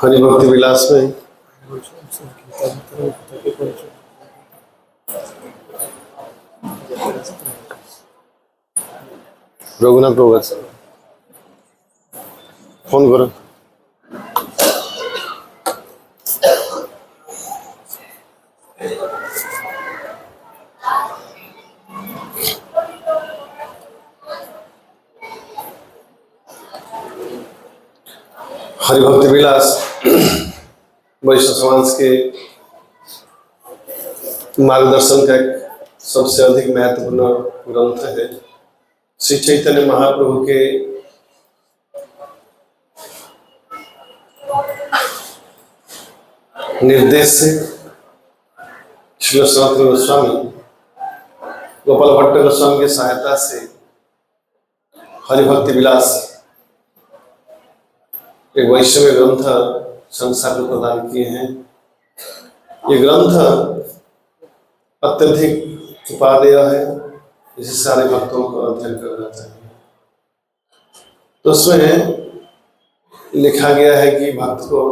हरि भक्ति विलास में रघुनाथ प्रभु फोन करो। हरिभक्ति विलास वैष्णव समाज के मार्गदर्शन का एक सबसे अधिक महत्वपूर्ण ग्रंथ है। श्री चैतन्य महाप्रभु के निर्देश से श्री सनातन गोस्वामी गोपाल भट्ट गोस्वामी की सहायता से हरिभक्ति विलास एक वैष्णव ग्रंथ संसार को प्रदान किए हैं। ये ग्रंथ अत्यधिक उपादेय है, इसे सारे भक्तों को अध्ययन करना चाहिए। तो उसमें लिखा गया है कि भक्त को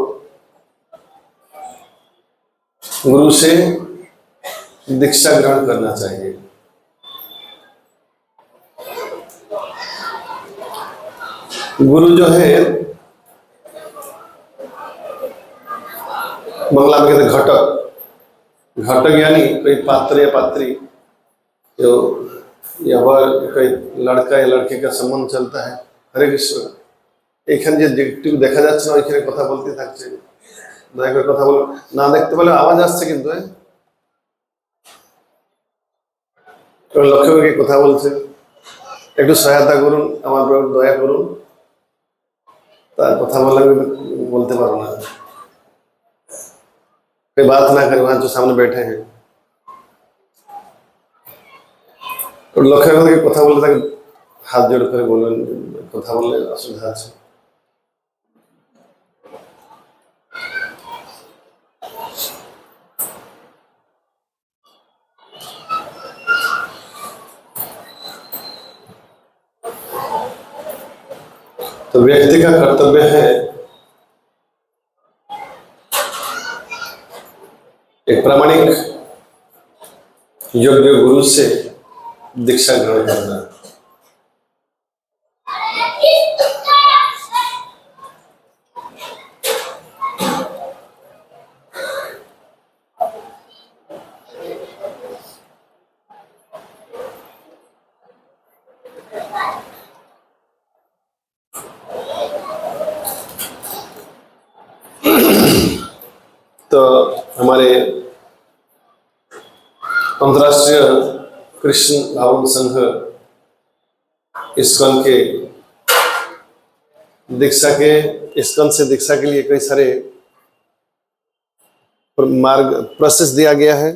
गुरु से दीक्षा ग्रहण करना चाहिए। गुरु जो है बंगला में कहते घटक। घटक यानी कोई पात्र या पात्री जो या वर कोई लड़का या लड़के का संबंध चलता है। हरे कृष्ण एखान जो देखा যাচ্ছে না ওইখানে কথা বলতে থাকছে, দয়া করে কথা বলো না, দেখতে পেলে আওয়াজ আসছে কিন্তু লক্ষ্য করে কথা বলছে, একটু সহায়তা করুন, আমার উপর দয়া করুন। তার কথা বললে বলতে পারো না, कोई बात ना करे वहां जो सामने बैठे हैं और लक्ष्य करके कथा बोलते থাকে हाथ जोड़ कर बोलें कथा बोलले असुविधा আছে। तो व्यक्ति का कर्तव्य है एक प्रामाणिक योग्य गुरु से दीक्षा ग्रहण करना। तो हमारे अंतर्राष्ट्रीय कृष्ण भावन संघ इस्कॉन के दीक्षा के इस्कॉन से दीक्षा के लिए कई सारे मार्ग प्रोसेस दिया गया है।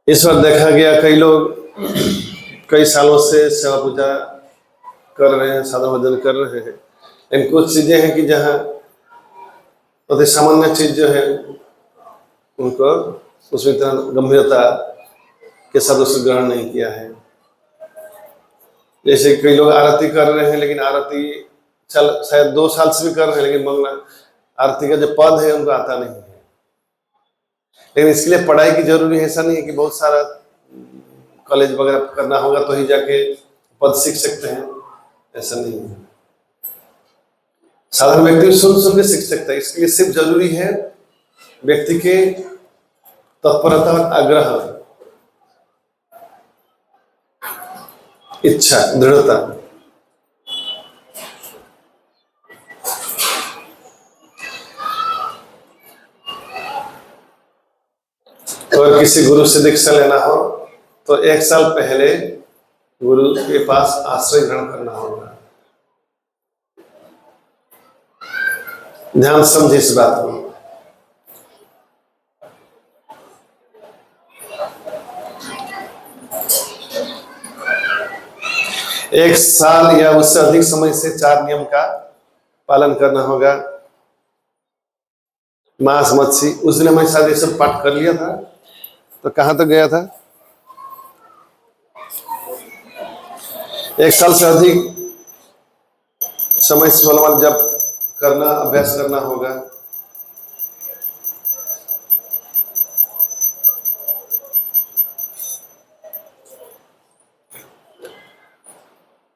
इस बार देखा गया कई लोग कई सालों से सेवा पूजा कर रहे हैं, साधन भजन कर रहे हैं, लेकिन कुछ चीजें हैं कि जहाँ अति सामान्य चीज जो है उनको उसमें इतना गंभीरता के साथ उसे ग्रहण नहीं किया है। जैसे कई लोग आरती कर रहे हैं, लेकिन आरती शायद 2 साल से भी कर रहे हैं, लेकिन मंगला आरती का जो पद है उनको आता नहीं है। लेकिन इसके लिए पढ़ाई की जरूरी है, ऐसा नहीं है कि बहुत सारा कॉलेज वगैरह करना होगा तो ही जाके पद सीख सकते हैं, ऐसा नहीं है। साधारण व्यक्ति सुन के सीख सकता है। इसके लिए सिर्फ जरूरी है व्यक्ति के तत्परता और आग्रह, इच्छा, दृढ़ता। अगर किसी गुरु से दीक्षा लेना हो तो 1 साल पहले गुरु के पास आश्रय ग्रहण करना होगा। ध्यान समझे इस बात को। एक साल या उससे अधिक समय से 4 नियम का पालन करना होगा। मांस मच्छी, उस दिन हमने शायद ये सब पाठ कर लिया था, तो कहाँ तक गया था? 1 साल से अधिक समय से फलवान जब करना, अभ्यास करना होगा।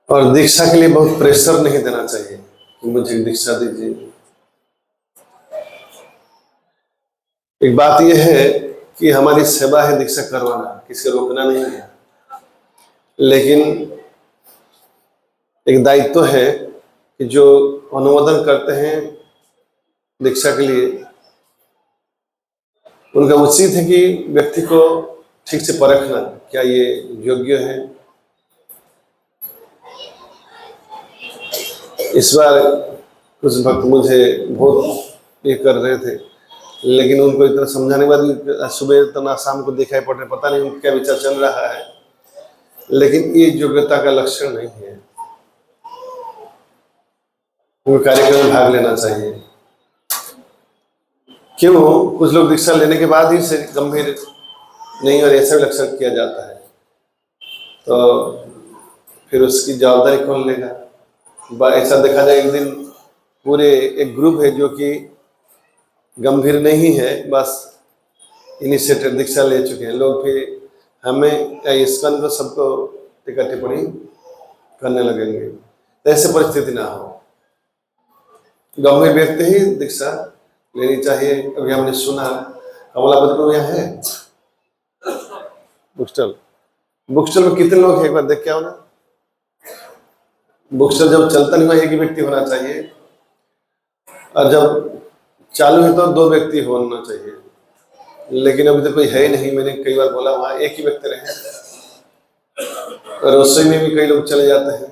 और दीक्षा के लिए बहुत प्रेशर नहीं देना चाहिए कि मुझे दीक्षा दीजिए। एक बात यह है कि हमारी सेवा है दीक्षा करवाना, किसी को रोकना नहीं है, लेकिन एक दायित्व है कि जो अनुमोदन करते हैं दीक्षा के लिए, उनका उचित है कि व्यक्ति को ठीक से परखना, क्या ये योग्य है। इस बार कुछ भक्त मुझे बहुत ये कर रहे थे, लेकिन उनको इतना समझाने के बाद सुबह इतना शाम को दिखाई पड़ रहा, पता नहीं उनका क्या विचार चल रहा है, लेकिन ये योग्यता का लक्षण नहीं है। उनको कार्यक्रम में भाग लेना चाहिए। क्यों? कुछ लोग दीक्षा लेने के बाद ही से गंभीर नहीं और ऐसा भी लक्षण किया जाता है, तो फिर उसकी जवाबदारी कौन लेगा? ऐसा देखा जाए, एक दिन पूरे एक ग्रुप है जो कि गंभीर नहीं है, बस इनिशिएटिव दीक्षा ले चुके हैं लोग, फिर हमें इसकन को सबको टीका टिप्पणी करने लगेंगे। तो ऐसे परिस्थिति ना हो, गंभीर व्यक्ति ही दीक्षा लेनी चाहिए। अभी हमने सुना कमलापति को यहाँ है बुकस्टॉल में कितने लोग हैं एक बार देख के आओ ना। बुकस्टॉल जब चलता नहीं हुआ एक ही व्यक्ति होना चाहिए, और जब चालू है तो 2 व्यक्ति होना चाहिए, लेकिन अभी तो कोई है ही नहीं। मैंने कई बार बोला वहां एक ही व्यक्ति रहे, और रसोई में भी कई लोग चले जाते हैं।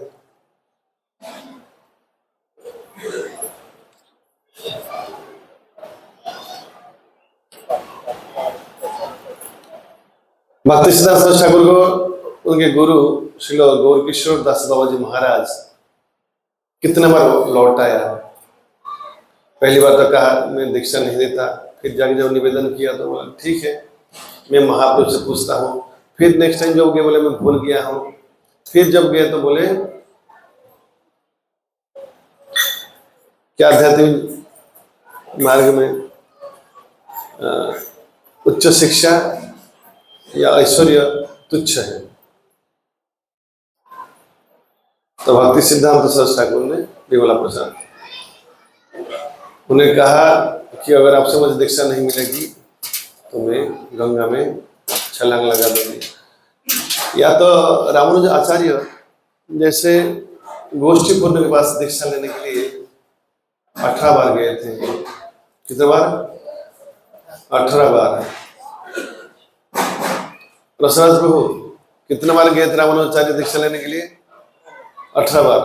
भक्ति सिद्धांत सरस्वती ठाकुर को उनके गुरु श्री गौर किशोर दास बाबा जी महाराज कितने बार लौट आया। पहली बार तो कहा मैं दीक्षा नहीं देता, फिर जाके जब निवेदन किया तो बोला ठीक है मैं महाप्रभु से पूछता हूँ। फिर नेक्स्ट टाइम जब गए बोले मैं भूल गया हूँ। फिर जब गए तो बोले क्या आध्यात्मिक मार्ग में उच्च शिक्षा या ऐश्वर्य तुच्छ है। तो भक्ति सिद्धांत सरस्वती ठाकुर ने विमला प्रसाद उन्हें कहा कि अगर आपसे मुझे दीक्षा नहीं मिलेगी तो मैं गंगा में छलांग लगा दूंगी। या तो रामानुज आचार्य जैसे गोष्ठी पूर्ण के पास दीक्षा लेने के लिए 18 बार गए थे। कितने बार? 18 बार। प्रसाद प्रभु कितने बार गए थे रामानुज आचार्य दीक्षा लेने के लिए? 18 बार।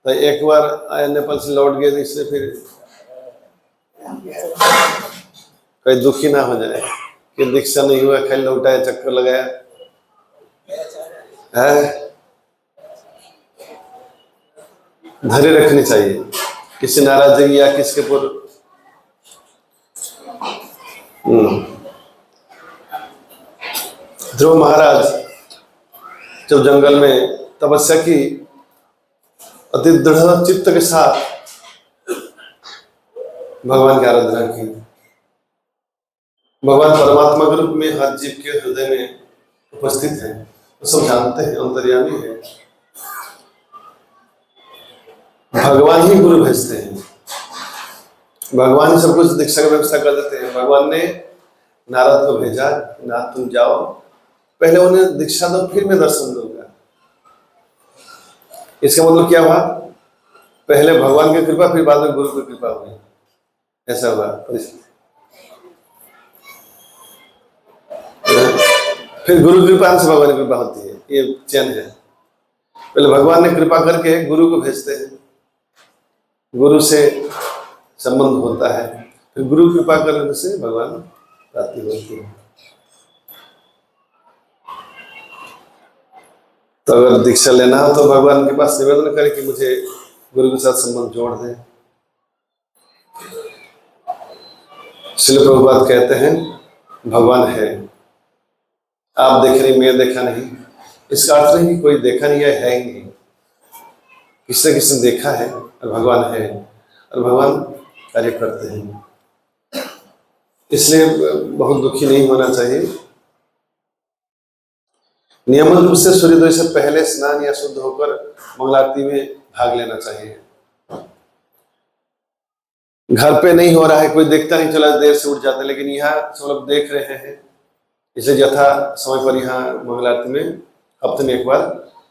तो एक बार नेपाल से लौट गए, इसलिए फिर कोई दुखी ना हो जाए कि दीक्षा नहीं हुआ, खाली लौटाया, चक्कर लगाया है। धैर्य रखनी चाहिए किसी नाराजगी या किसके पर। ध्रुव महाराज जब जंगल में तपस्या की, अति दृढ़ चित्त के साथ भगवान की आराधना की। भगवान परमात्मा के रूप में हर जीव के हृदय में उपस्थित है, तो सब जानते हैं, अंतर्यामी है। भगवान ही गुरु भेजते हैं, भगवान ही सब कुछ दीक्षा की व्यवस्था कर देते हैं। भगवान ने नारद को भेजा, नारद तुम जाओ, पहले उन्हें दीक्षा दो, फिर मैं दर्शन दूंगा। इसका मतलब क्या हुआ? पहले भगवान की कृपा, फिर बाद में गुरु की कृपा हुई। ऐसा हुआ परिस्थिति। फिर गुरु कृपा से भगवान की कृपा होती है, ये चैन है। पहले भगवान ने कृपा करके गुरु को भेजते हैं, गुरु से संबंध होता है, फिर गुरु कृपा करने से भगवान प्राप्ति होती है। तो अगर दीक्षा लेना हो तो भगवान के पास निवेदन करें कि मुझे गुरु के साथ संबंध जोड़ दें। श्रील प्रभुपाद कहते हैं भगवान है, आप देख रहे, मैं देखा नहीं। इसका अर्थ नहीं कि कोई देखा नहीं है ही नहीं, किसने किसने देखा है और भगवान है और भगवान कार्य करते हैं। इसलिए बहुत दुखी नहीं होना चाहिए। नियमित रूप से सूर्योदय से पहले स्नान या शुद्ध होकर मंगलारती में भाग लेना चाहिए। घर पे नहीं हो रहा है, कोई देखता नहीं, चला देर से उठ जाते, लेकिन यहाँ सब लोग देख रहे हैं, इसलिए यथा समय पर यहाँ मंगलारती में हफ्ते में एक बार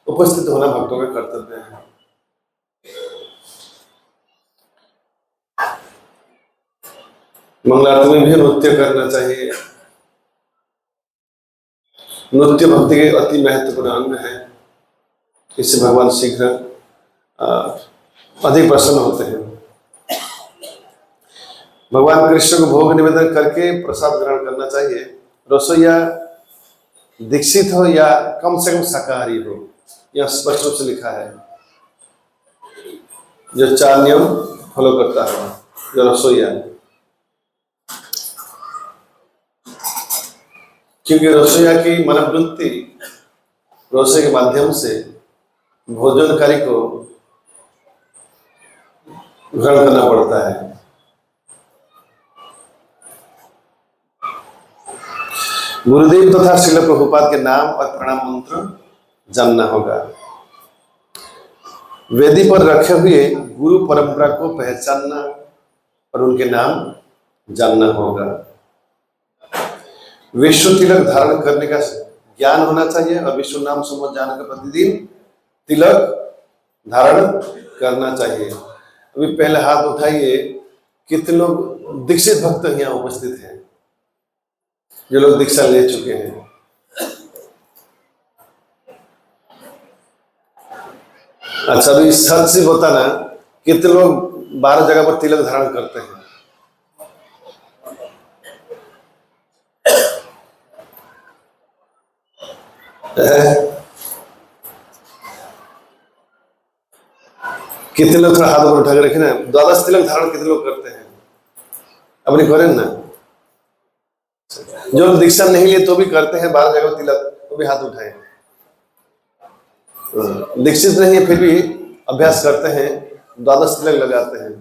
उपस्थित होना भक्तों का कर्तव्य है। मंगलारती में भी नृत्य करना चाहिए। नृत्य भक्ति के अति महत्वपूर्ण अंग है। इससे भगवान शीघ्र अधिक प्रसन्न होते हैं। भगवान कृष्ण को भोग निवेदन करके प्रसाद ग्रहण करना चाहिए। रसोईया दीक्षित हो या कम से कम शाकाहारी हो, यह स्पष्ट रूप से लिखा है। जो 4 नियम फॉलो करता है जो रसोईया, क्योंकि रसोईया की मनोवृत्ति रसोई के माध्यम से भोजनकारी को ग्रहण करना पड़ता है। गुरुदेव तथा श्रील प्रभुपाद के नाम और प्रणाम मंत्र जानना होगा। वेदी पर रखे हुए गुरु परंपरा को पहचानना और उनके नाम जानना होगा। विष्णु तिलक धारण करने का ज्ञान होना चाहिए और विष्णु नाम समूह जानकर प्रतिदिन तिलक धारण करना चाहिए। अभी पहले हाथ उठाइए, कितने लोग दीक्षित भक्त यहाँ उपस्थित हैं, जो लोग दीक्षा ले चुके हैं। अच्छा, अभी सच से बताना, कितने लोग 12 जगह पर तिलक धारण करते हैं? कितने लोग थोड़ा हाथ ऊपर उठा के रखे ना, 12 तिलक धारण कितने लोग करते हैं? अपने करें ना। जो लोग दीक्षा नहीं लिए तो भी करते हैं 12 जगह तिलक, तो भी हाथ उठाए। दीक्षित नहीं है फिर भी अभ्यास करते हैं, 12 तिलक लगाते हैं।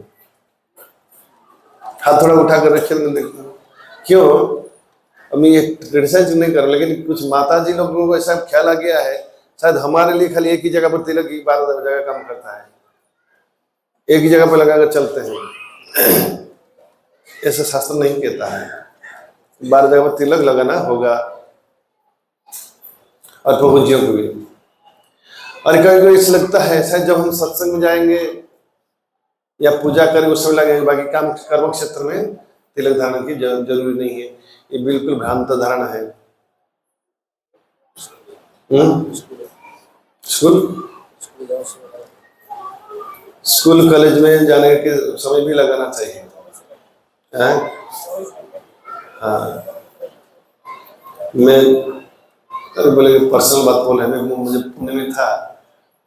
हाथ थोड़ा उठा कर रखे, देखते हैं क्यों। अब ये क्रिटिसाइज नहीं कर रहा, लेकिन कुछ माता जी लोगों को ऐसा ख्याल आ गया है, शायद हमारे लिए खाली एक ही जगह पर तिलक 12 जगह काम करता है, एक ही जगह पर लगाकर चलते हैं। ऐसा शास्त्र नहीं कहता है, 12 जगह पर तिलक लगाना होगा। और प्रभु जियों को भी। और कभी कभी ऐसा लगता है शायद जब हम सत्संग में जाएंगे या पूजा करेंगे उस समय लगेंगे, बाकी काम कर्म क्षेत्र में तिलक धारण की जरूरी नहीं है। ये बिल्कुल भ्रांत धारणा है। स्कूल कॉलेज में जाने के समय भी लगाना चाहिए। हाँ, मैं अरे बोले पर्सनल बात बोले, मुझे पुणे में था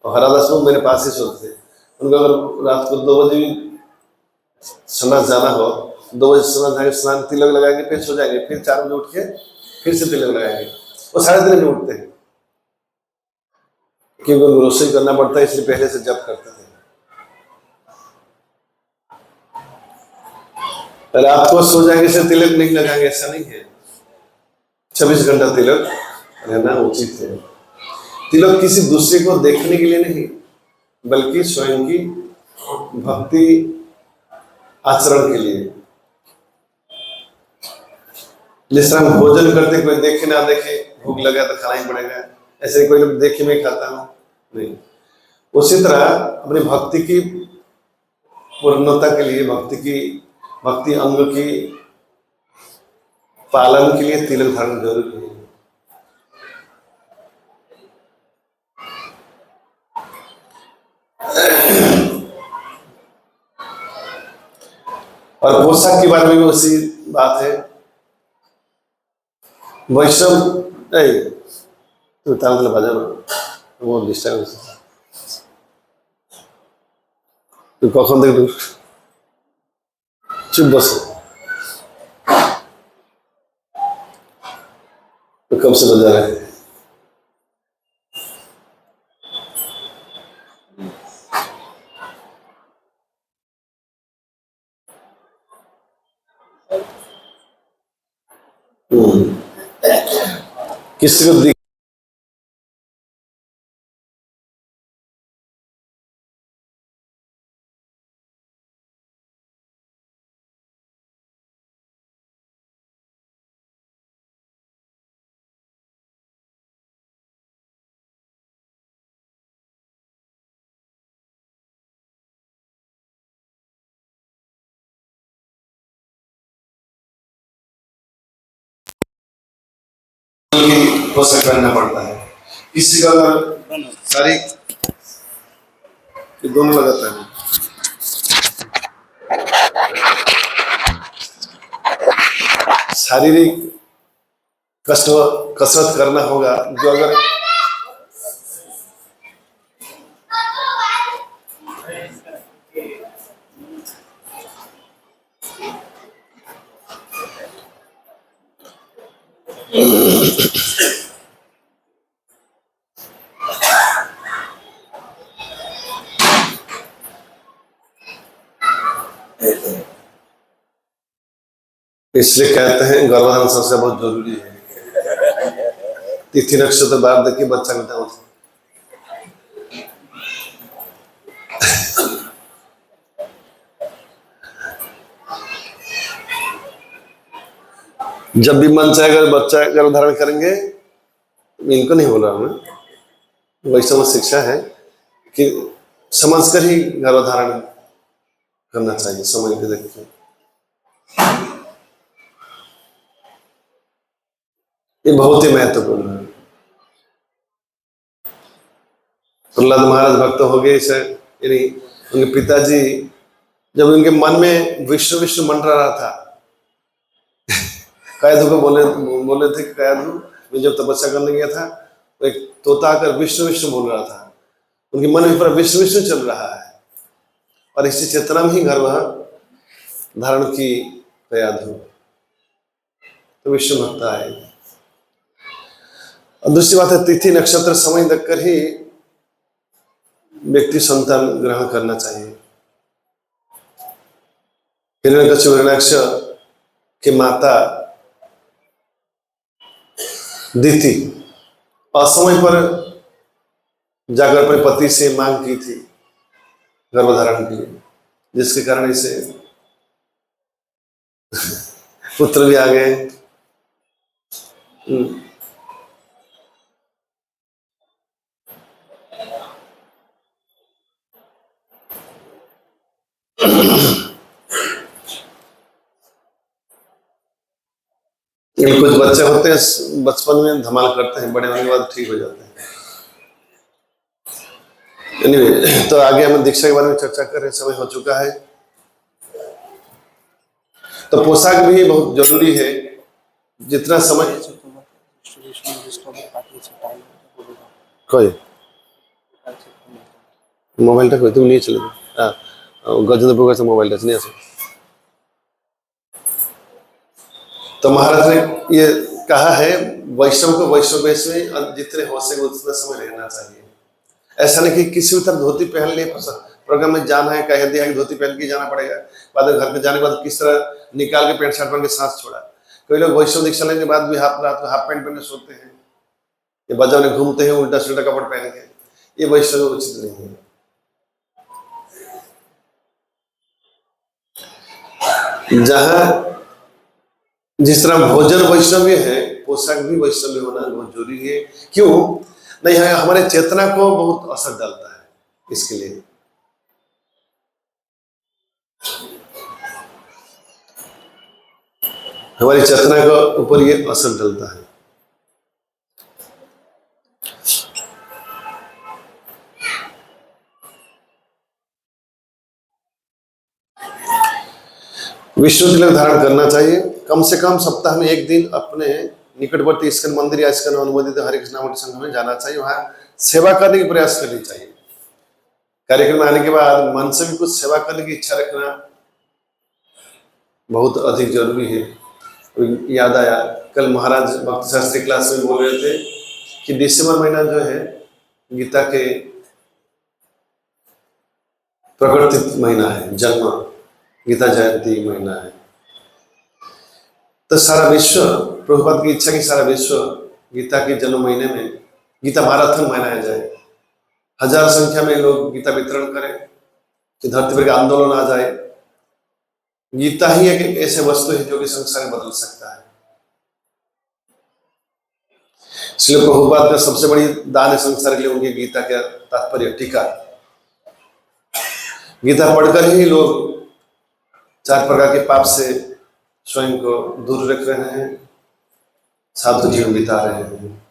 और हरादास में मेरे पास ही सोते थे। उनको अगर रात को 2 बजे भी समाज जाना हो, 2 बजे समाज जाके स्नान तिलक लगाएंगे, फिर सो जाएंगे, फिर 4 बजे उठ के फिर से तिलक लगाएंगे। वो 3:30 में उठते हैं, क्योंकि उनको रसोई करना पड़ता है, इसलिए पहले से जप करते थे। रात को सो जाएंगे से तिलक नहीं लगाएंगे, ऐसा नहीं है। 26 घंटा तिलक रहना उचित है। तिलक किसी दूसरे को देखने के लिए नहीं, बल्कि स्वयं की भक्ति आचरण के लिए। जिस तरह हम भोजन करते, कोई देखे ना देखे, भूख लगा तो खाना ही पड़ेगा, ऐसे कोई लोग देखे में खाता हूं नहीं। उसी तरह अपनी भक्ति की पूर्णता के लिए, भक्ति अंग की पालन के लिए तिलक धारण जरूरी है। और पोशाक के बारे में भी उसी बात है। वैष्णव ए तू ताल बजा वो डिस्टर्ब তুই কখন থেকে চুপ বসে तो कब से बजा रहे हैं? किसी को पोशाक पहनना पड़ता है। किसी का अगर सारी दोनों लगाता है। शारीरिक कष्ट कसरत करना होगा जो अगर इसलिए कहते हैं गर्भाधान सबसे बहुत जरूरी है। तिथि नक्षत्र बाद देखिए बच्चा बेटा होता है। जब भी मन चाहे अगर बच्चा गर्भधारण करेंगे, इनको नहीं बोल रहा मैं, वैष्णव शिक्षा है कि समझकर ही गर्भधारण करना चाहिए। समझ के देखिए ये बहुत ही महत्वपूर्ण है। प्रहलाद महाराज भक्त हो गए इसे, यानी उनके पिताजी जब उनके मन में विष्णु विष्णु मंडरा रहा था, कैदू को बोले थे कि कैदू मैं जब तपस्या करने गया था तो एक तोता आकर विष्णु विष्णु बोल रहा था। उनके मन में पूरा विष्णु विष्णु चल रहा है और इसी चेतना में ही गर्भ धारण की कैदू तो विष्णु भक्त आए। और दूसरी बात है तिथि नक्षत्र समय देखकर ही व्यक्ति संतान ग्रहण करना चाहिए। हिरण्यकश्यप हिरण्याक्ष की माता दिति असमय पर जाकर अपने पति से मांग की थी गर्भधारण के लिए, जिसके कारण इसे पुत्र भी आ गए। कुछ बच्चे होते हैं बचपन में धमाल करते हैं, बड़े होने के बाद ठीक हो जाते हैं। anyway, तो आगे हम दीक्षा के बारे में चर्चा कर रहे हैं, समय हो चुका है। तो पोशाक भी बहुत जरूरी है। जितना समय कोई मोबाइल कोई तुम नहीं चले गजेंद्रपुर का मोबाइल नहीं आसे। तो महाराज ने ये कहा है वैष्णव को वैष्णव वेश में जितने हो सके उतना समय रहना चाहिए। ऐसा नहीं कि किसी भी तरह धोती पहन लिए प्रोग्राम में जाना है, कह दिया कि धोती पहन के जाना पड़ेगा, बाद में घर पे जाने के बाद किस तरह निकाल के पैंट शर्ट पहन के सांस छोड़ा। कई लोग वैष्णव दीक्षा लेने के बाद भी रात को हाफ पैंट पहन के सोते हैं, ये बाजार में घूमते हैं उल्टा सुल्टा कपड़ा पहन के, ये वैष्णव उचित नहीं है। जहां जिस तरह भोजन वैष्णव्य है, पोशाक भी वैष्णव्य होना बहुत जरूरी है। क्यों नहीं है? हमारे चेतना को बहुत असर डालता है। इसके लिए हमारी चेतना के ऊपर ये असर डालता है। विष्णु तिलक धारण करना चाहिए। कम से कम सप्ताह में एक दिन अपने निकटवर्ती इस्कन मंदिर या इस्कन अनुमोदित हरे कृष्णा मठ संघ में जाना चाहिए, वहां सेवा करने की प्रयास करनी चाहिए। कार्यक्रम में आने के बाद मन से भी कुछ सेवा करने की इच्छा रखना बहुत अधिक जरूरी है। याद आया, कल महाराज भक्ति शास्त्री क्लास में बोल रहे थे कि दिसंबर महीना जो है गीता के प्रवर्तित महीना है, जन्म गीता जयंती महीना है। तो सारा विश्व, प्रभुपाद की इच्छा की सारा विश्व गीता के जन्म महीने में गीता मैराथन मनाया जाए। हजार संख्या में लोग गीता वितरण करें कि धरती पर आंदोलन आ जाए। गीता ही एक ऐसे वस्तु है जो कि संसार बदल सकता है। इसलिए प्रभुपाद का सबसे बड़ी दान है संसार के लिए उनकी गीता का तात्पर्य टीका। गीता पढ़कर ही लोग 4 प्रकार के पाप से स्वयं को दूर रख रहे हैं, साधु जीवन बिता रहे हैं।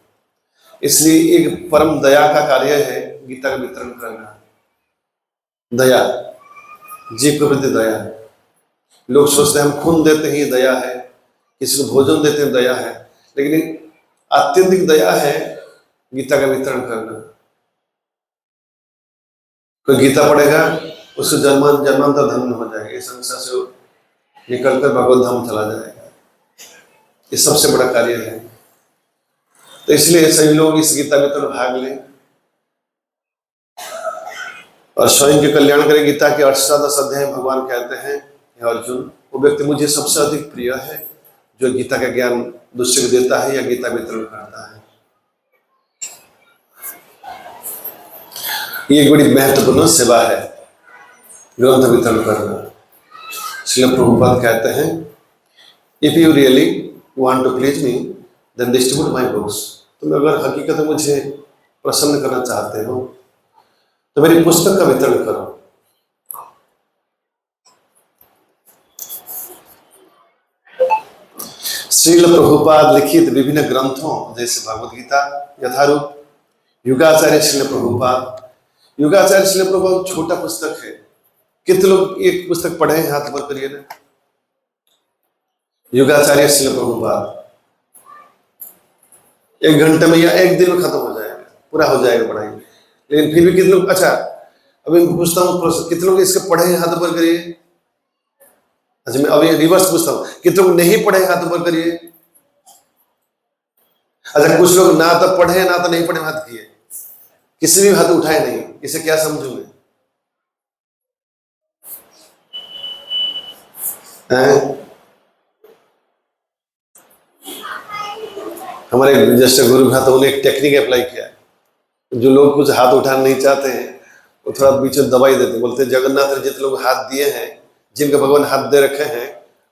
इसलिए एक परम दया का कार्य है गीता का वितरण करना। दया, जीव के प्रति दया। लोग सोचते हैं हम खून देते ही दया है, किसी को भोजन देते हैं दया है, लेकिन आत्यंतिक दया है गीता का वितरण करना। कोई गीता पढ़ेगा उसको जन्मांतर धन्य हो जाएगा, इस संसार से निकलकर भगवत धाम चला जाएगा। ये सबसे बड़ा कार्य है। तो इसलिए सभी लोग इस गीता वितरण भाग लें और स्वयं के कल्याण करें। गीता के 18 अध्याय भगवान कहते हैं, हे अर्जुन, वो व्यक्ति मुझे सबसे अधिक प्रिय है जो गीता का ज्ञान दूसरे को देता है या गीता वितरण करता है। ये एक बड़ी महत्वपूर्ण सेवा है, ग्रंथ वितरण करना। श्रील प्रभुपाद कहते हैं, if you really want to please me then distribute my books. तुम अगर हकीकत में मुझे प्रसन्न करना चाहते हो तो मेरी पुस्तक का वितरण करो। श्रील प्रभुपाद लिखित विभिन्न ग्रंथों जैसे भगवद गीता यथारूप, युगाचार्य श्रील प्रभुपाद। युगाचार्य श्रील प्रभुपाद छोटा पुस्तक है। कितने लोग एक पुस्तक पढ़े हैं? हाथ पर करिए ना। युगाचार्य श्रील प्रभुपाद 1 घंटे में या 1 दिन में खत्म हो जाएगा, पूरा हो जाएगा पढ़ाई। लेकिन फिर भी कितने लोग, अच्छा अभी पूछता हूँ, कितने लोग इसके पढ़े हैं? हाथ पर करिए। अच्छा मैं अभी रिवर्स पूछता हूँ, कितने लोग नहीं पढ़े? हाथ पर करिए। अच्छा कुछ लोग ना तो पढ़े ना तो नहीं पढ़े, हाथ किए। किसी भी हाथ उठाए नहीं, इसे क्या समझूं मैं? हमारे जैसे गुरु था तो उन्हें एक टेक्निक अप्लाई किया। जो लोग कुछ हाथ उठाना नहीं चाहते हैं वो थोड़ा बीच में दबाई देते, बोलते जगन्नाथ ने जितने लोग हाथ दिए हैं, जिनका भगवान हाथ दे रखे हैं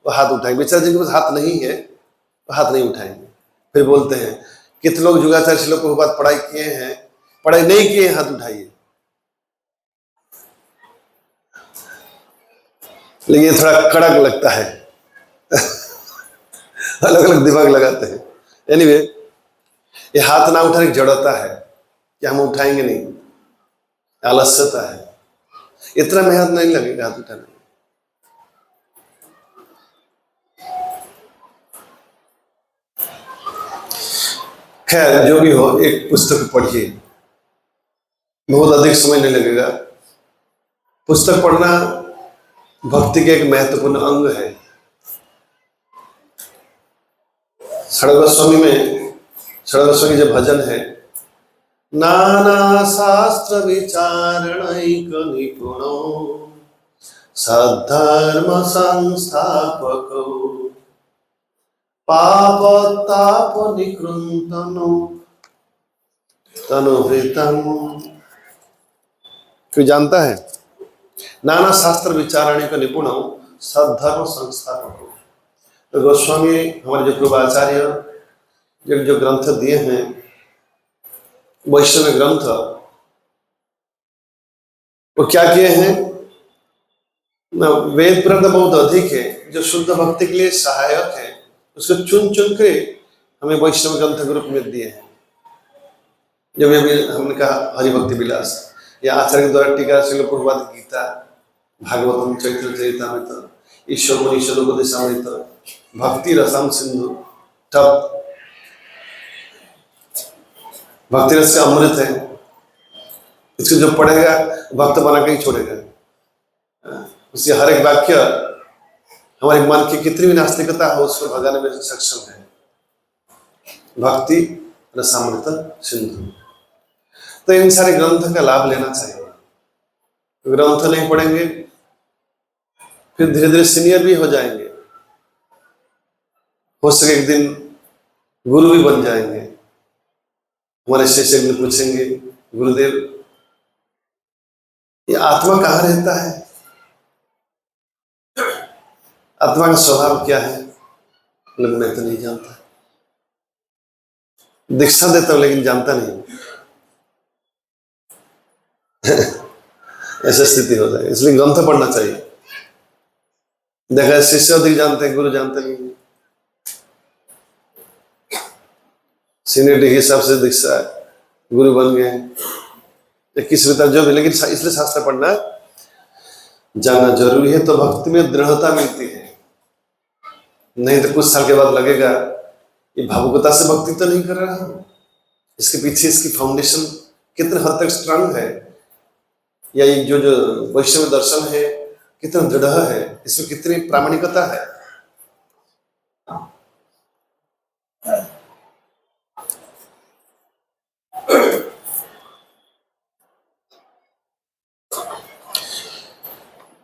वो हाथ उठाएंगे, बेचारे जिनके पास हाथ नहीं है वो हाथ नहीं उठाएंगे। फिर बोलते हैं कितने लोग युगाचार्य श्रील प्रभुपाद पढ़ाई किए हैं, पढ़ाई नहीं किए, हाथ उठाइए। लेकिन ये थोड़ा कड़क लगता है अलग अलग दिमाग लगाते हैं। एनीवे, ये हाथ ना उठाने की जड़ता है कि हम उठाएंगे नहीं, आलस्यता है। इतना मेहनत नहीं लगेगा हाथ उठाने में। खैर जो भी हो, एक पुस्तक पढ़िए, बहुत अधिक समय नहीं लगेगा। पुस्तक पढ़ना भक्ति के एक महत्वपूर्ण अंग है। षड्गोस्वामी में, षड्गोस्वामी जो भजन है, नाना शास्त्र विचारणैक निपुणो सद्धर्म संस्थापको पाप ताप निकृंतनो तनुभृतम। कोई जानता है? नाना शास्त्र विचारणे का निपुण सद्धर्म संस्थापक। तो गोस्वामी हमारे जो पूर्वाचार्य जो ग्रंथ दिए हैं, वैष्णव ग्रंथ, वो क्या किए हैं? वेद पुराण बहुत अधिक है, जो शुद्ध भक्ति के लिए सहायक है, उसको चुन चुन के हमें वैष्णव ग्रंथ के रूप में दिए हैं। जब अभी हमने कहा हरिभक्ति विलास या आचार्य के द्वारा टीका श्रील प्रभुपाद गीता, भागवतम, चैत्र चरितामृत, ईश्वर मनीश्वरों को दिशामृत भक्ति रसम सिंधु तब भक्ति रस का अमृत है, इसको जो पढ़ेगा भक्त बना के ही छोड़ेगा। उसके हर एक वाक्य हमारे मन की कितनी भी नास्तिकता हो उसको भगाने में सक्षम है। भक्ति रसामृत सिंधु। तो इन सारे ग्रंथ का लाभ लेना चाहिए। ग्रंथ नहीं पढ़ेंगे फिर धीरे धीरे सीनियर भी हो जाएंगे, हो सके एक दिन गुरु भी बन जाएंगे। हमारे शिष्य भी पूछेंगे गुरुदेव ये आत्मा कहाँ रहता है, आत्मा का स्वभाव क्या है? मैं तो नहीं जानता, दीक्षा देता हूं लेकिन जानता नहीं हूं। ऐसा स्थिति हो जाए, इसलिए ग्रंथ पढ़ना चाहिए। देखा शिष्य अधिक जानते हैं, गुरु जानते नहीं। सीनियरिटी के हिसाब से दीक्षा गुरु बन गए, 21 जो भी, लेकिन इसलिए शास्त्र पढ़ना जानना जरूरी है। तो भक्ति में दृढ़ता मिलती है, नहीं तो कुछ साल के बाद लगेगा ये भावुकता से भक्ति तो नहीं कर रहा हूं, इसके पीछे इसकी फाउंडेशन कितने हद तक स्ट्रांग है, या ये जो वैष्णव दर्शन है कितना दृढ़ है, इसमें कितनी प्रामाणिकता है।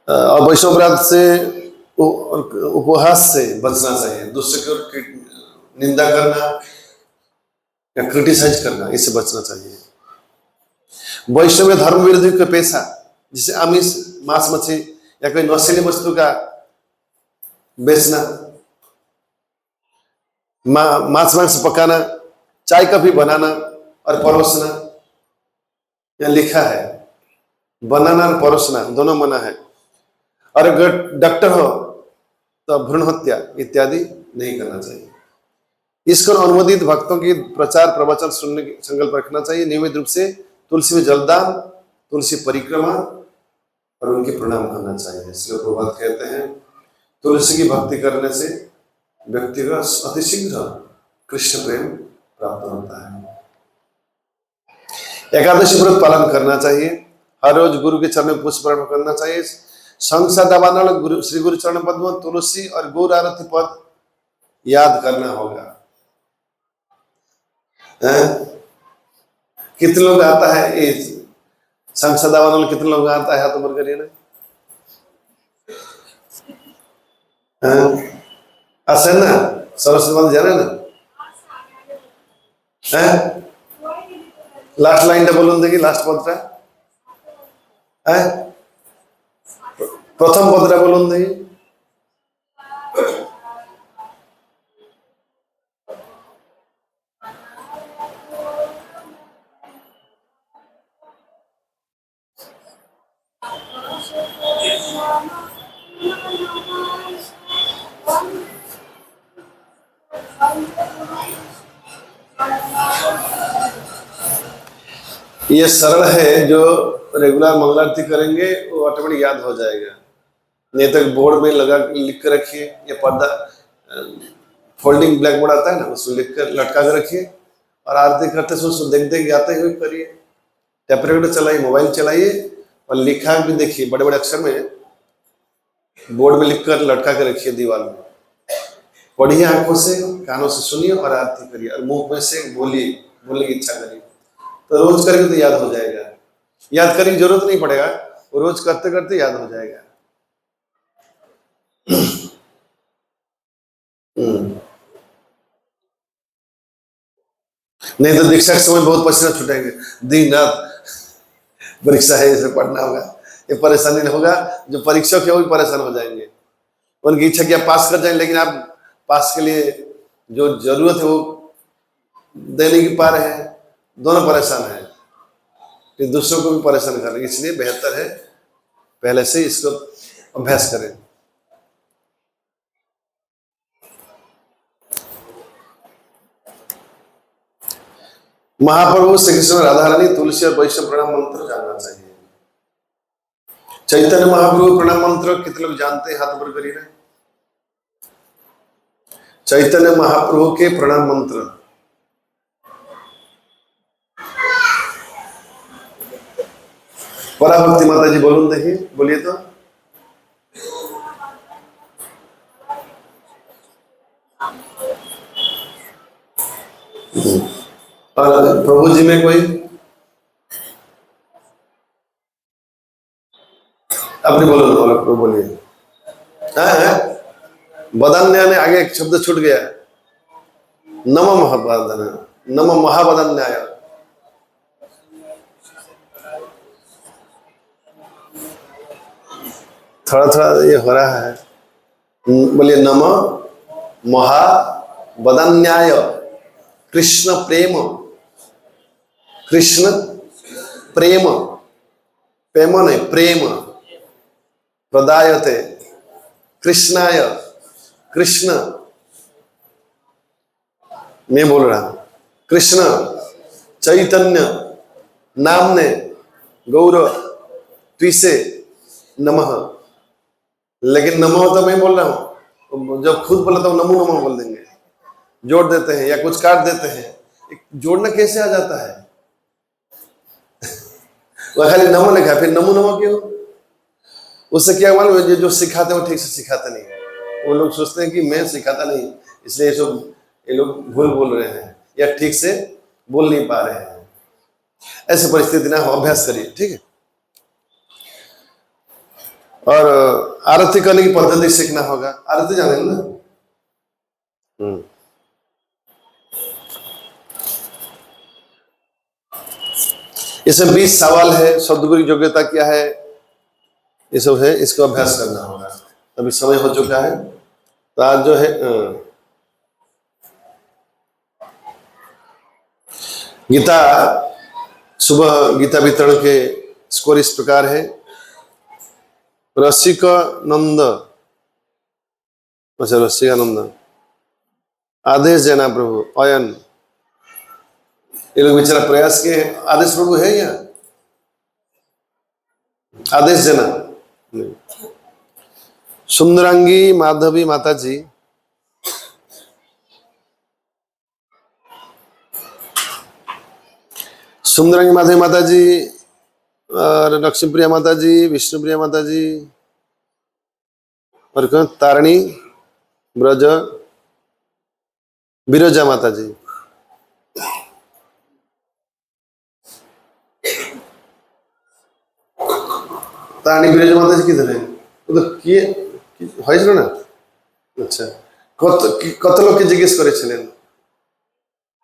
और वैष्णव अपराध से उपहास से बचना चाहिए, दूसरे की निंदा करना या क्रिटिसाइज करना, इससे बचना चाहिए। वैष्णव धर्म विरोधी का पेशा जैसे आमिष मांस मछली या कोई नशीली वस्तु का बेचना, मांस मांस पकाना, चाय कॉफी बनाना और परोसना, यहाँ लिखा है बनाना और परोसना दोनों मना है। और अगर डॉक्टर हो तो भ्रूण हत्या इत्यादि नहीं करना चाहिए। इसको अनुमोदित भक्तों की प्रचार प्रवचन सुनने की संकल्प रखना चाहिए। नियमित रूप से तुलसी में जलदान, तुलसी परिक्रमा और उनके प्रणाम करना चाहिए। इसलिए प्रभात कहते हैं तुलसी की भक्ति करने से व्यक्ति का अतिशीघ्र कृष्ण प्रेम प्राप्त होता है। एकादशी व्रत पालन करना चाहिए। हर रोज गुरु के चरण में पुष्प अर्पण करना चाहिए। संसदावानल गुरु श्री गुरु चरण पद्म तुलसी और गौर आरती पद याद करना होगा। कितने लोग आता है ये संसदावानल, कितने लोग आता है हाथ ऊपर करिए ना। ऐसा ना सरस्वती माता जाना ना, लास्ट लाइन बोलून देखिए, लास्ट पदटा प्रथम पदटा बोलून देखिए। ये सरल है, जो रेगुलर मंगल आरती करेंगे वो ऑटोमेटिक याद हो जाएगा। नहीं तो बोर्ड में लगा लिख कर रखिए, या पर्दा फोल्डिंग ब्लैक बोर्ड आता है ना, उसमें लिख कर लटका कर रखिए और आरती करते समय उसको देख देख जाते हुए करिए। टेप रिकॉर्डर चलाइए, मोबाइल चलाइए और लिखा भी देखिए, बड़े बड़े अक्षर में बोर्ड में लिख कर लटका कर रखिए दीवार में। पढ़िए आंखों से, कानों से सुनिए और आरती करिए और मुंह में से बोलिए, बोलने की इच्छा करिए। तो रोज करेंगे तो याद हो जाएगा। याद करने की जरूरत नहीं पड़ेगा, वो रोज करते करते याद हो जाएगा। नहीं तो दीक्षा के समय बहुत पसीना छूटेंगे, दिन रात परीक्षा है इसे पढ़ना होगा, ये परेशानी नहीं होगा। जो परीक्षक है वो भी परेशान हो जाएंगे। उनकी इच्छा कि आप पास कर जाएंगे, लेकिन आप पास के लिए जो जरूरत है वो दे नहीं पा रहे हैं, दोनों परेशान है, फिर दूसरों को भी परेशान कर रहे हैं। इसलिए बेहतर है पहले से इसको अभ्यास करें। महाप्रभु श्री कृष्ण राधा रानी तुलसी और वैष्णव प्रणाम मंत्र जानना चाहिए। चैतन्य महाप्रभु प्रणाम मंत्र कितने लोग जानते हैं? हाथ ऊपर करिए ना। चैतन्य महाप्रभु के प्रणाम मंत्र पराभक्ति माता जी बोलून देखिए, बोलिए तो। और प्रभु जी में कोई अपने बोलो, प्रभु बोलिए। बदन्या ने आगे एक शब्द छूट गया, नम महाबदन, नम महाबदन्याय। थोड़ा थोड़ा ये हो रहा है, बोलिए नम महाबदन्याय। कृष्ण प्रेम, कृष्ण प्रेम, प्रेम नहीं प्रेम, प्रदायते कृष्णाय, कृष्ण मैं बोल रहा हूं, कृष्ण चैतन्य नामने गौरव त्विसे नमः। लेकिन नमः तो मैं बोल रहा हूं, जब खुद बोला तो नमो नमः बोल देंगे, जोड़ देते हैं या कुछ काट देते हैं। जोड़ना कैसे आ जाता है? वह खाली नमो लिखा है, फिर नमो नमो क्यों? उससे क्या मालूम, जो सिखाते हैं वो ठीक से सिखाते नहीं है। वो लोग सोचते हैं कि मैं सिखाता नहीं, इसलिए ये लोग भूल बोल रहे हैं या ठीक से बोल नहीं पा रहे हैं। ऐसी परिस्थिति ना हो, अभ्यास करिए, ठीक है। और आरती करने की पद्धति सीखना होगा। आरती जाने ना। इसमें 20 सवाल है, सदगुरु की योग्यता क्या है, ये सब है, इसको अभ्यास करना होगा। अभी समय हो चुका है, तो आज जो है गीता, सुबह गीता वितरण के स्कोर इस प्रकार है। रसिकानंद, अच्छा रसिकानंद, आदेश देना प्रभु, अयन, ये लोग बेचारा प्रयास के आदेश प्रभु है या आदेश देना। सुंदरांगी माधवी माता जी, सुंदरांगी माधवी माता जी और लक्ष्मी प्रिया माता जी, विष्णु प्रिया माता जी और कौन, तारणी ब्रज बिरोजा माता जी। तारणी बिरोजा माता जी किधर है? वो तो किए হয়েছিল না। আচ্ছা, কত লোককে জিজ্ঞেস করেছিলেন?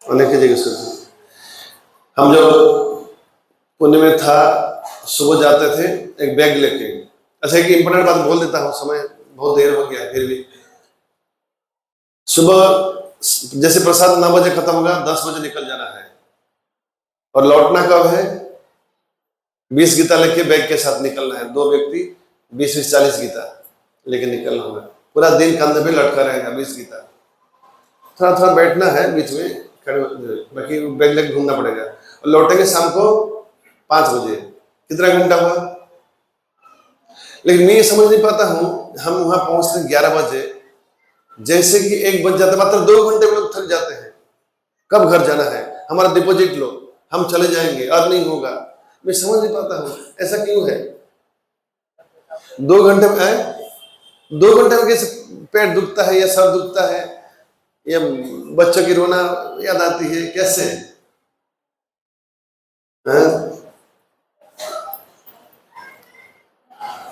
অনেকে জিজ্ঞেস করেছিলেন। हम जब पुणे में था, सुबह जाते थे एक बैग लेके। अच्छा, एक इम्पोर्टेंट बात बोल देता हूँ, समय बहुत देर हो गया, फिर भी सुबह जैसे प्रसाद 9 बजे खत्म होगा, 10 बजे निकल जाना है। और लौटना कब है? 20 गीता लेके बैग के साथ निकलना है। 2 व्यक्ति 20-20 40 गीता लेके निकलना होगा। पूरा दिन कंधे पे लटका रहेगा 20 गीता। थोड़ा थोड़ा बैठना है बीच में, बाकी बैग लेके घूमना पड़ेगा। और लौटेंगे शाम को 5 बजे। कितना घंटा हुआ? लेकिन मैं ये समझ नहीं पाता हूँ, हम वहां पहुंचते 11 बजे, जैसे कि 1 बज जाता, मात्र 2 घंटे में लोग थक जाते हैं। कब घर जाना है? हमारा डिपॉजिट लो, हम चले जाएंगे, अर्निंग होगा। मैं समझ नहीं पाता हूँ ऐसा क्यों है। 2 घंटे में है, 2 घंटे में कैसे पेट दुखता है या सर दुखता है या बच्चों की रोना याद आती है, कैसे है?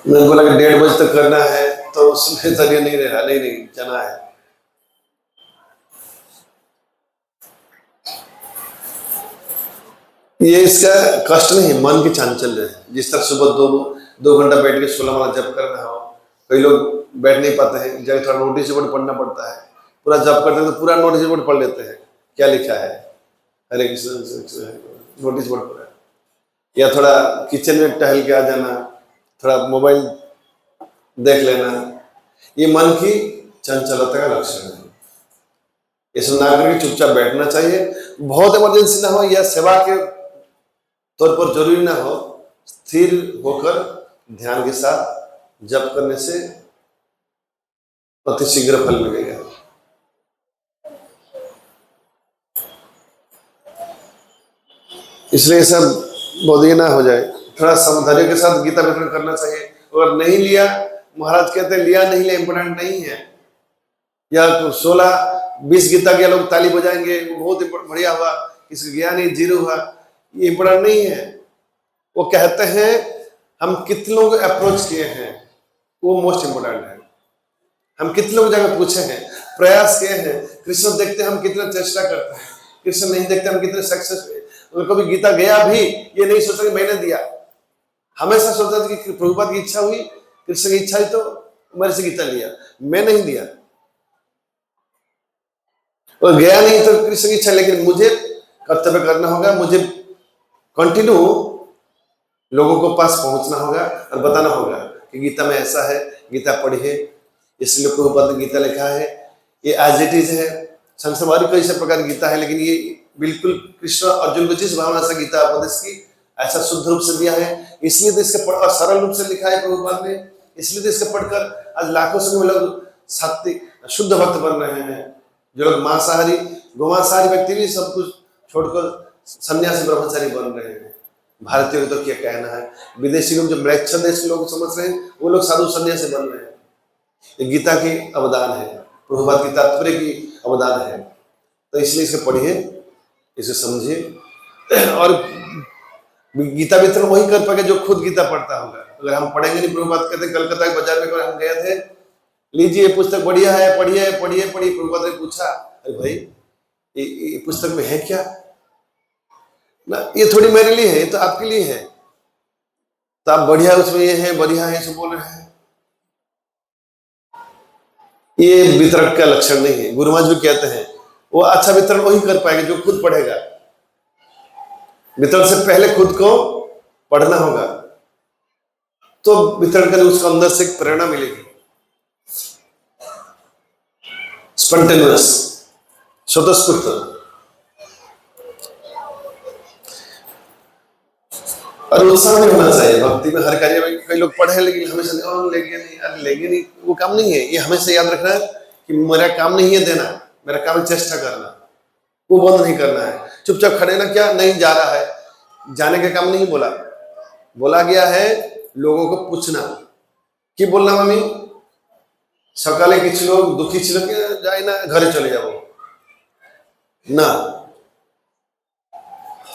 मैंने बोला कि 1:30 बजे तक करना है, तो उसमें जरिए नहीं रहा, नहीं जाना है। ये इसका कष्ट नहीं, मन की चांचल्य है। जिस तरह सुबह 2 घंटा बैठ के 16 माला जप करना हो, कई लोग बैठ नहीं पाते हैं, जब थोड़ा नोटिस बोर्ड पढ़ना पड़ता है। पूरा जप करते हैं तो पूरा नोटिस बोर्ड पढ़ लेते हैं, क्या लिखा है, हरे कृष्ण नोटिस बोर्ड पर। या थोड़ा किचन में टहल के आ जाना, थोड़ा मोबाइल देख लेना, ये मन की चंचलता का लक्षण है। इसे ना करके चुपचाप बैठना चाहिए। बहुत इमरजेंसी ना हो या सेवा के तौर पर जरूरी ना हो, स्थिर होकर ध्यान के साथ जप करने से अति शीघ्र फल मिलेगा। इसलिए सब बोधी ना हो जाए, थोड़ा समझदारी के साथ गीता वितरण करना चाहिए। और नहीं लिया, महाराज कहते हैं लिया नहीं लिया इंपोर्टेंट नहीं है। या 16-20 गीता के लोग ताली बजाएंगे, बहुत बढ़िया हुआ, किसी गया नहीं 0 हुआ, ये इंपोर्टेंट नहीं है। वो कहते हैं हम कितने लोग अप्रोच किए हैं, वो मोस्ट इंपोर्टेंट है। हम कितने लोग जाकर पूछे हैं, प्रयास किए हैं, कृष्ण देखते हम कितना चेष्टा करते हैं, कृष्ण नहीं देखते हम कितने सक्सेस हुए। उनको भी गीता गया भी ये नहीं सोचा कि मैंने दिया, हमेशा सोचा था कि प्रभुपाद की इच्छा हुई, कृष्ण की इच्छा हुई तो मेरे से गीता लिया, मैं नहीं दिया। और गया नहीं तो कृष्ण की इच्छा, लेकिन मुझे कर्तव्य करना होगा, मुझे कंटिन्यू लोगों को पास पहुंचना होगा और बताना होगा कि गीता में ऐसा है, गीता पढ़िए। इसलिए प्रभुपाद ने गीता लिखा है, ये एज इट इज है। संसार कई सब प्रकार की गीता है, लेकिन ये बिल्कुल कृष्ण अर्जुन को जिस भावना से गीता उपदेश की ऐसा शुद्ध रूप से दिया है। इसलिए तो इसके पढ़ और सरल रूप से लिखा है प्रभुपाद ने, इसलिए तो इसके पढ़कर आज लाखों से लोग सात्विक शुद्ध भक्त बन रहे हैं। जो लोग मांसाहारी गोमांसाहारी व्यक्ति भी सब कुछ छोड़कर सन्यासी ब्रह्मचारी बन रहे हैं। भारतीयों को तो क्या कहना है, विदेशी लोग जो म्लेच्छ देश के लोग समझ रहे हैं, वो लोग साधु सन्यासी बन रहे हैं। ये गीता की अवदान है, प्रभुपाद की तात्पर्य की अवदान है। तो इसलिए इसे पढ़िए, इसे समझिए। और गीता वितरण वही कर पाएगा जो खुद गीता पढ़ता होगा। अगर हम पढ़ेंगे नहीं, प्रभुपाद कहते हैं कलकत्ता के बाजार में हम गए थे, लीजिए पुस्तक बढ़िया है, पढ़िए पढ़िए पढ़िए। प्रभुपाद ने पूछा, अरे भाई ये पुस्तक में है क्या ना, ये थोड़ी मेरे लिए है, ये तो आपके लिए है। तो आप बढ़िया उसमें ये है, बढ़िया है सब बोल रहे हैं, ये वितरक का लक्षण नहीं है। गुरु महाराज भी कहते हैं वो अच्छा वितरण वही कर पाएगा जो खुद पढ़ेगा। वितरण से पहले खुद को पढ़ना होगा, तो वितरण करने उसको अंदर से प्रेरणा मिलेगी, स्पॉन्टेनियस, स्वतःस्फूर्त। और उत्साह नहीं होना चाहिए भक्ति में। हर कार्य में कई लोग पढ़े लेकिन हमेशा लेंगे नहीं, अरे लेंगे नहीं, वो काम नहीं है। ये हमेशा याद रखना है कि मेरा काम नहीं है देना, मेरा काम है चेष्टा करना, वो बंद नहीं करना है। चुपचाप खड़े ना, क्या नहीं जा रहा है, जाने का काम नहीं बोला, बोला गया है लोगों को पूछना कि बोलना मम्मी सकाले किसी लोग दुखी छिल जाए ना, घरे चले जाओ ना,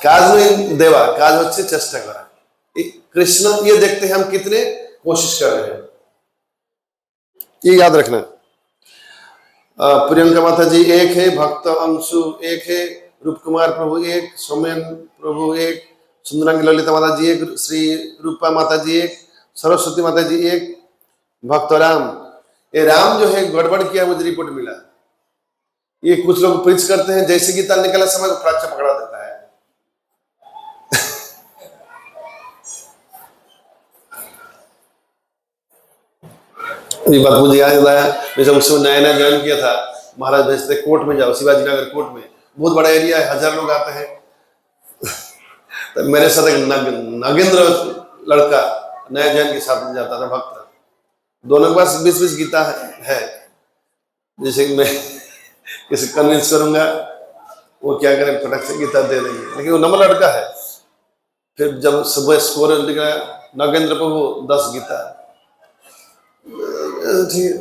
काज में देवा, काज होच्छे चेष्टा करा। कृष्ण ये देखते हैं हम कितने कोशिश कर रहे हैं, ये याद रखना। प्रियंका माता जी एक है, भक्त अंशु एक है, रूप कुमार प्रभु एक, सौम्यन प्रभु एक, सुंदरांगी ललिता माता जी एक, श्री रूपा माता जी एक, सरस्वती माता जी एक, भक्त राम। ये राम जो है गड़बड़ किया, मुझे रिपोर्ट मिला। ये कुछ लोग प्रीच करते हैं, जैसे गीता निकला समय को फ्रैक्चर पकड़ा देता है। ये बात मुझे याद आया, जैसे उसमें नया नया ज्वाइन किया था, महाराज भेजते कोर्ट में जाओ, शिवाजी नगर कोर्ट में, बहुत बड़ा एरिया है, 1000 लोग आते हैं। तो मेरे साथ एक नागेंद्र लड़का नया ज्वाइन के साथ जाता था, भक्त। दोनों के पास 20-20 गीता है। जैसे मैं किसी कन्विंस करूंगा, वो क्या करें, फटक से गीता दे देंगे, लेकिन वो नंबर लड़का है। फिर जब सुबह स्कोर निकला, नागेंद्र प्रभु 10 गीता,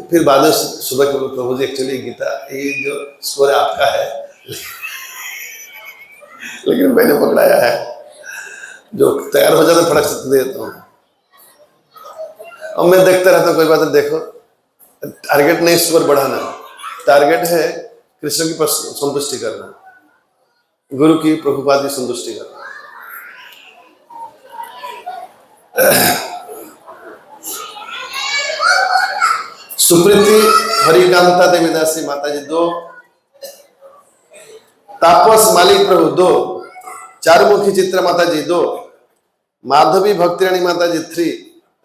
फिर बाद में सुबह के प्रभु जी एक्चुअली गीता ये जो स्कोर है आपका है, लेकिन मैंने पकड़ाया है, जो तैयार हो जाता फटक से दे देता हूँ। और मैं देखता रहता हूँ, कोई बात नहीं, देखो टारगेट नहीं स्कोर बढ़ाना, टारगेट है कृष्ण की संतुष्टि करना, गुरु की प्रभुपाद की संतुष्टि करना। सुप्रीति हरिकांता देवी दासी माता जी 2, तापस मालिक प्रभु 2, चारुमुखी चित्रा माता जी 2, माधवी भक्ति रानी माता जी 3,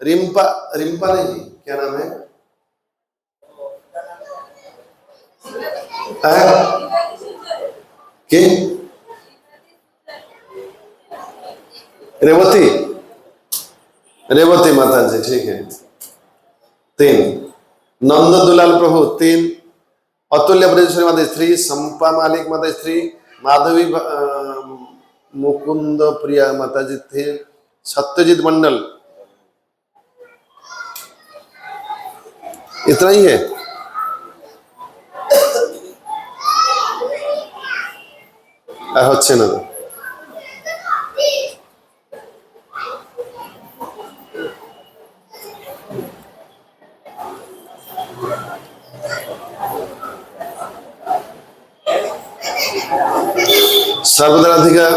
रिम्पा नहीं, क्या नाम है, के रेवती, रेवती माता जी, ठीक है 3, नंद दुलाल प्रभु 3, अतुल्य ब्रजेश्वरी माता जी 3, संपा मालिक माता जी 3, माधवी मुकुंद प्रिया माता जी 3, सत्यजीत मंडल, इतना ही है। হচ্ছে না सर्वदाधिका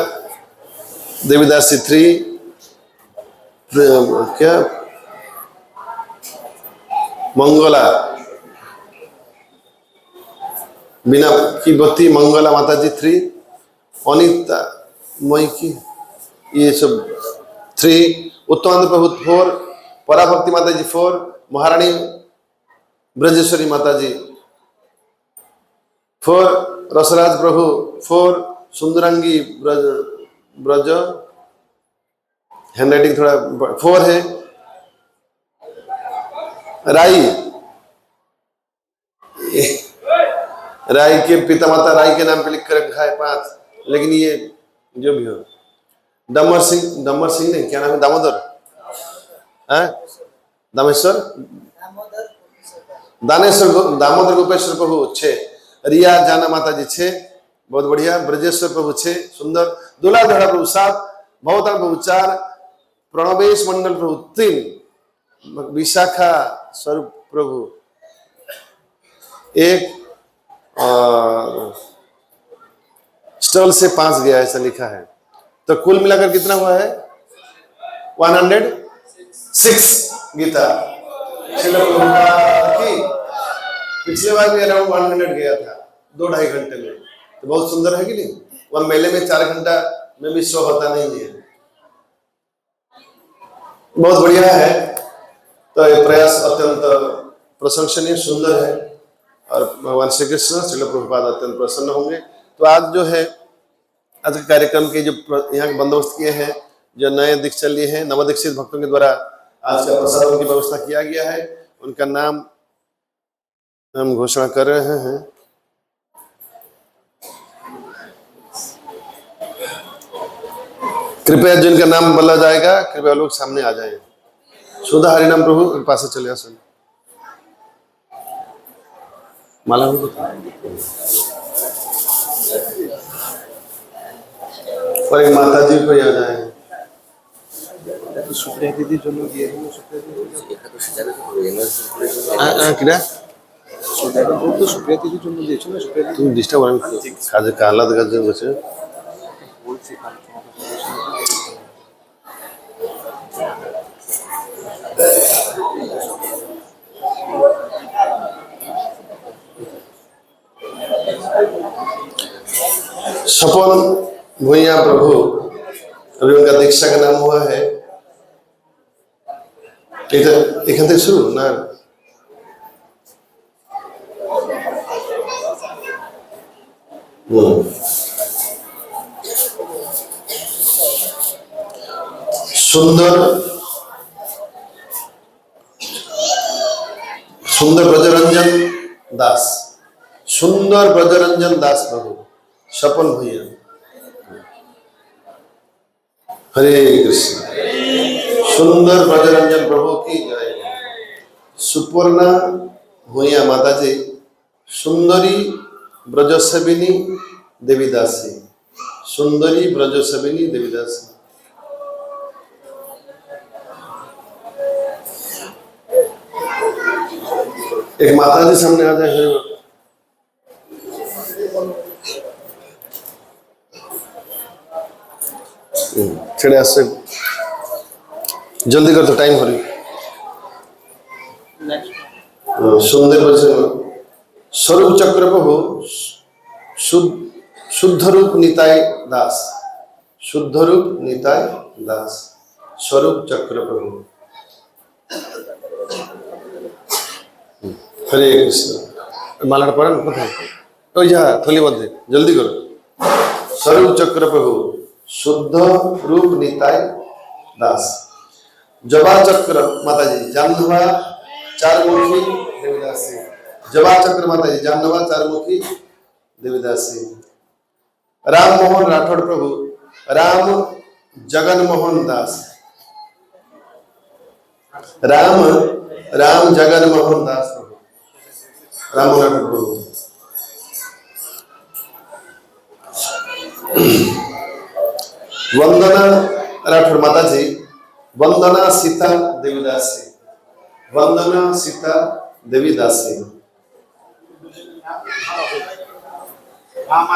देवीदासी 3, क्या मंगला बिना की बत्ती मंगला माता जी 3, अनिता मई की ये सब 3, उत्तमानंद प्रभु 4, पराभक्ति माता जी 4, महारानी ब्रजेश्वरी माता जी 4, रसराज प्रभु 4, सुंदरांगी ब्रज हैंडराइटिंग थोड़ा 4 है, राई के पिता माता राई के नाम पे लिख कर रखा है 5, लेकिन ये जो भी हो, दमर सिंह नहीं, क्या नाम है, दामोदर दामेश्वर दामोदर गोपेश्वर प्रभु 6, रिया जाना माता जी 6, बहुत बढ़िया, ब्रजेश्वर प्रभु 6, सुंदर, दुलाधड़ा प्रभु 7, भवताल प्रभु 4, प्रणवेश मंडल प्रभु 3, विशाखा स्वरूप प्रभु 1, और स्टॉल से 5 गया, ऐसा लिखा है। तो कुल मिलाकर कितना हुआ है 106 गीता की। पिछले बार भी अराउंड 100 गया था 2-2.5 घंटे में, तो बहुत सुंदर है कि नहीं। वह मेले में 4 घंटा में भी शो होता नहीं है, बहुत बढ़िया है। तो ये प्रयास अत्यंत प्रशंसनीय सुंदर है, और भगवान श्री कृष्ण श्रील प्रभुपाद अत्यंत प्रसन्न होंगे। तो आज जो है आज के कार्यक्रम के जो यहाँ के बंदोबस्त किए हैं, जो नए दीक्षित लिए हैं, नवदीक्षित भक्तों के द्वारा आज का प्रसाद की व्यवस्था किया गया है, उनका नाम हम घोषणा कर रहे हैं। कृपया जिनका नाम बोला जाएगा कृपया लोग सामने आ जाएं। सुधा हरिनाम प्रभु के पास चले आ सुन माला और एक माता जी को आ जाए। सुप्रिया दीदी जो लोग ये सुप्रिया दीदी जो लोग दिए ना, तुम डिस्टर्ब हो काजे काला गजे बचे सपन भुइया प्रभु, अभी उनका दीक्षा का नाम हुआ है। एखान থেকে শুরু না सुंदर ब्रजरंजन दास, सुंदर ब्रजरंजन दास प्रभु सपन भैया। हरे कृष्ण। सुंदर ब्रजरंजन प्रभु की जय। सुपर्णा भूया माता जी, सुंदरी ब्रजसेविनी देवीदासी, सुंदरी ब्रजसेविनी देवीदासी। एक माता जी सामने आ जाए। छड़े आसे जल्दी कर, तो टाइम हो रही। सुंदर स्वरूप चक्र प्रभु, शुद्ध रूप निताय दास, शुद्ध रूप निताय दास, स्वरूप चक्र प्रभु। हरे कृष्ण। माला पढ़ा कथा तो यहाँ थोली बंदे जल्दी करो। स्वरूप चक्र प्रभु, शुद्ध रूप निताय दास, जबा चक्र माता जी जानवा चारमुखी देवीदासी। जबा चक्र माता जी जानवा चारमुखी देवीदासी। राम मोहन राठौड़ प्रभु राम जगन मोहन दास। राम राम जगन मोहन दास प्रभु राम मोहन राठौड़ प्रभु। वंदना राठौड़ माता जी वंदना सीता देवीदासी। वंदना सीता देवीदासी। हाँ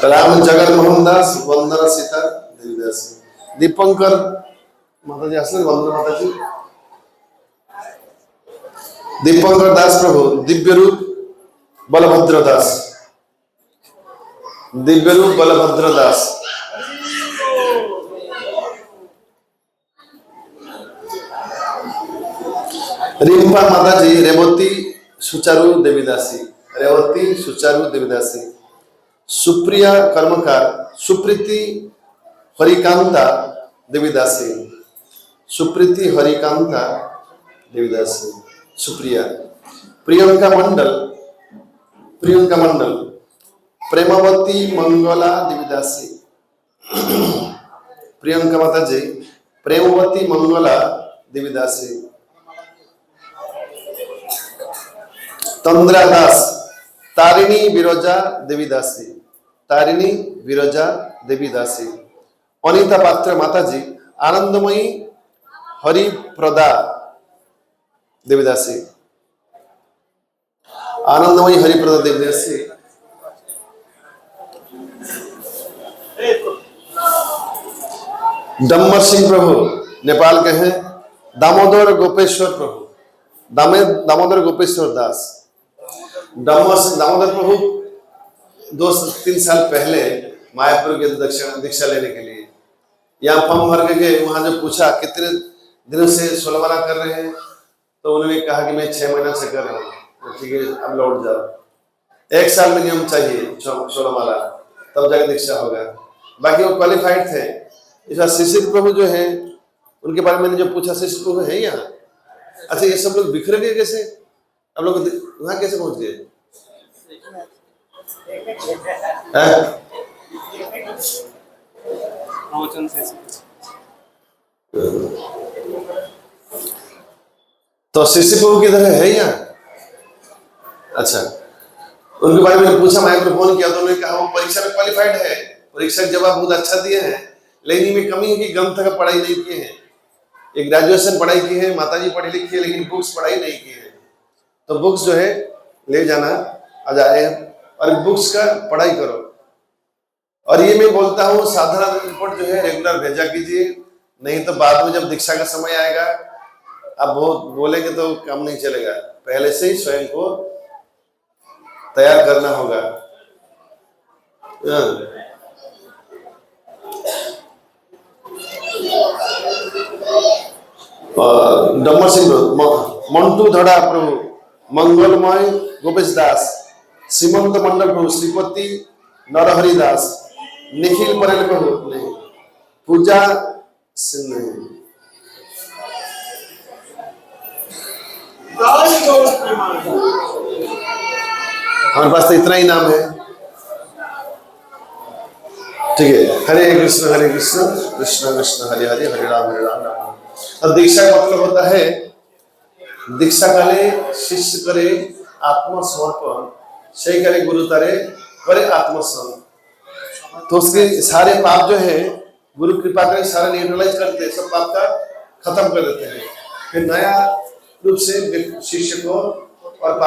राम जगन मोहन दास वंदना सीता देवीदासी। दीपंकर माता जी असले वंदना माता जी। दीपंकर दास प्रभु दिव्य रूप बलभद्र दास। दिव्य रूप बलभद्र दास। रिंपा माता जी रेवती सुचारू देवीदासी। रेवती सुचारू देवीदासी। सुप्रिया कर्मकार सुप्रीति हरिकांता देवीदासी। सुप्रीति हरिकांता देवीदासी। सुप्रिया। प्रियंका मंडल प्रियंका मंडल प्रेमावती मंगला देवीदासी। प्रियंका माता जी प्रेमवती मंगला देवीदासी। तंद्रा दास तारिणी विरजा देवीदासी। तारिणी विरजा देवीदासी। अनिता पात्र माता जी आनंदमयी हरिप्रदा देवीदासी। आनंदमयी हरिप्रदा देवीदासी। डम्बर सिंह प्रभु नेपाल के हैं। दामोदर गोपेश्वर प्रभु दामोदर गोपेश्वर दास। दामोदर प्रभु 2-3 साल पहले मायापुर के दीक्षा लेने के लिए यहाँ फॉर्म भर के गए। वहां जो पूछा कितने दिनों से 16 माला कर रहे हैं तो उन्होंने कहा कि मैं 6 महीना से कर रहा हूँ। तो ठीक है अब लौट जाओ। 1 साल मिनिमम चाहिए 16 माला तब जाकर दीक्षा होगा। बाकी वो क्वालिफाइड थे। इस बार शिशिर प्रभु जो है उनके बारे में मैंने जो पूछा शिशिर प्रभु है यहाँ। अच्छा ये सब लोग बिखर गए कैसे? आप लोग वहां कैसे पहुंच गए? तो शिशिर प्रभु किधर है यहाँ? अच्छा उनके बारे में पूछा माइक्रो फोन किया तो उन्होंने कहा वो परीक्षा में क्वालिफाइड है। परीक्षा के जवाब बहुत अच्छा दिए हैं लेकिन में कमी है कि ग्रंथ का पढ़ाई नहीं किए हैं। एक ग्रेजुएशन पढ़ाई की है माताजी पढ़ी लिखी है लेकिन बुक्स पढ़ाई नहीं की है। तो बुक्स जो है ले जाना आ जाए और बुक्स का पढ़ाई करो। और ये मैं बोलता हूँ साधना रिपोर्ट जो है रेगुलर भेजा कीजिए नहीं तो बाद में जब दीक्षा का समय आएगा आप बहुत बोलेंगे तो काम नहीं चलेगा। पहले से ही स्वयं को तैयार करना होगा। डम्बर सिंह मंटू धड़ा प्रभु मंगलमय गोपेश दास। श्रीमंत मंडल प्रभु श्रीपति नरहरि दास। निखिल परेल प्रभु नहीं। पूजा सिंह नहीं। हमारे पास तो इतना ही नाम है। ठीक है हरे कृष्ण कृष्ण कृष्ण हरे हरे हरे राम राम राम। अब दीक्षा का मतलब होता है दीक्षा काले शिष्य करे आत्मसमर्पण सही करे गुरु तारे करे आत्मसमर्पण। तो उसके सारे पाप जो है गुरु कृपा करे सारा न्यूट्रलाइज करते हैं सब पाप का खत्म कर देते हैं। फिर नया रूप से शिष्य को